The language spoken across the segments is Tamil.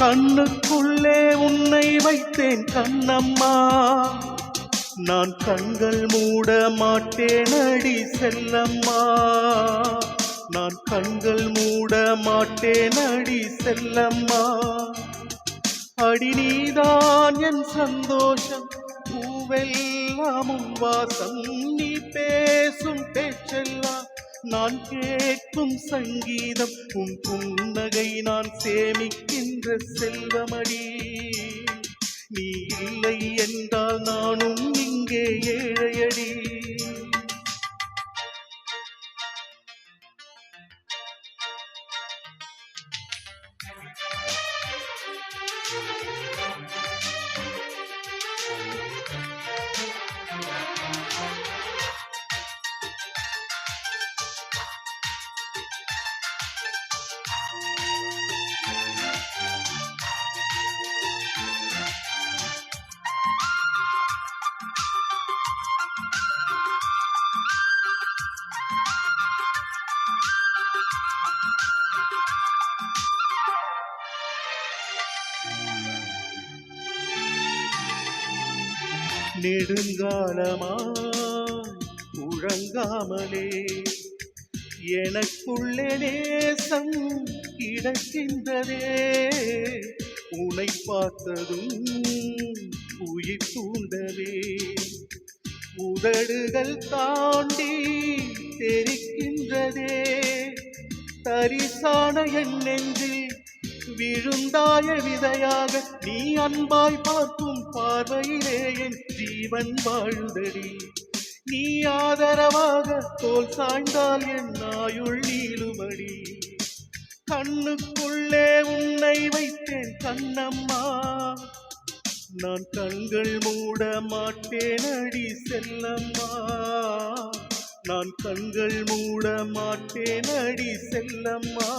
கண்ணுக்குள்ளே உன்னை வைத்தேன் கண்ணம்மா, நான் கண்கள் மூட மாட்டேன் அடி செல்லம்மா, நான் கண்கள் மூட மாட்டேன் அடி செல்லம்மா. அடி நீதான் என் சந்தோஷம், பூவெல்லாம் உன் வாசம், நீ பேசும் பேச்செல்லாம் நான் கேட்கும் சங்கீதம், உன் புன்னகை நான் சேமிக்கின்ற செல்வமடி. நீ இல்லை என்றால் நானும் இங்கே ஏழையடி. நெடுங்காலமாய் உறங்காமலே எனக்குள்ளே நேசம் கிடக்கின்றதே, உன்னை பார்த்ததும் உயிர் தூண்டவே உதடுகள் தாண்டி தெரிக்கின்றதே. தரிசான என் நெஞ்சில் விழுந்தாய விதையாக நீ அன்பாய் பார்க்கும் பார்வையிலே என் ஜீவன் வாழுதடி. நீ ஆதரவாக தோல் சாய்ந்தால் என் ஆயுள் நீளுமடி. கண்ணுக்குள்ளே உன்னை வைத்தேன் கண்ணம்மா, நான் கண்கள் மூட மாட்டேன் அடி செல்லம்மா, நான் கண்கள் மூட மாட்டேன் அடி செல்லம்மா.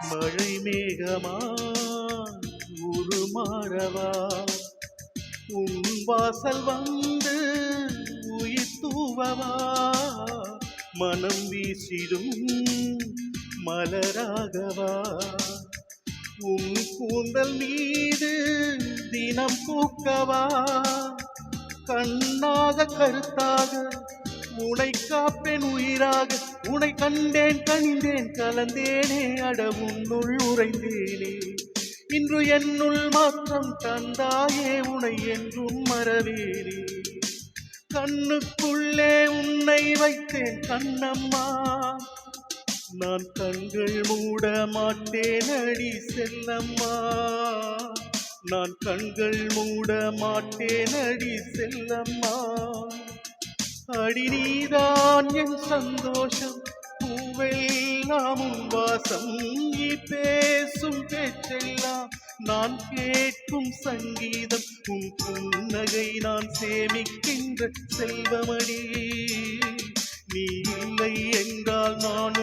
மழை மேகமா உருமாறவா, உன் வாசல் வந்து உயிர் தூவவா, மனம் வீசிடும் மலராகவா, உன் கூந்தல் மீது தினம் பூக்கவா, கண்ணாக கருத்தாக உனை காப்பேன் உயிராக, உனை கண்டேன் கணிந்தேன் கலந்தேனே அட உன்னுள் உறைந்தேனே. இன்று என்னுள் மாற்றம் தந்தாயே உனை என்றும் மறவேனே. கண்ணுக்குள்ளே உன்னை வைத்தேன் கண்ணம்மா, நான் கண்கள் மூட மாட்டேன் அடி செல்லம்மா, நான் கண்கள் மூட மாட்டேன் அடி செல்லம்மா. அடி நீதான் என் சந்தோஷம், பூவெல்லாம் உன் வாசம், நீ பேசும் பேச்செல்லாம் நான் கேட்கும் சங்கீதம், உன் புன்னகை நான் சேமிக்கின்ற செல்வமடி. நீ இல்லை என்றால் நான்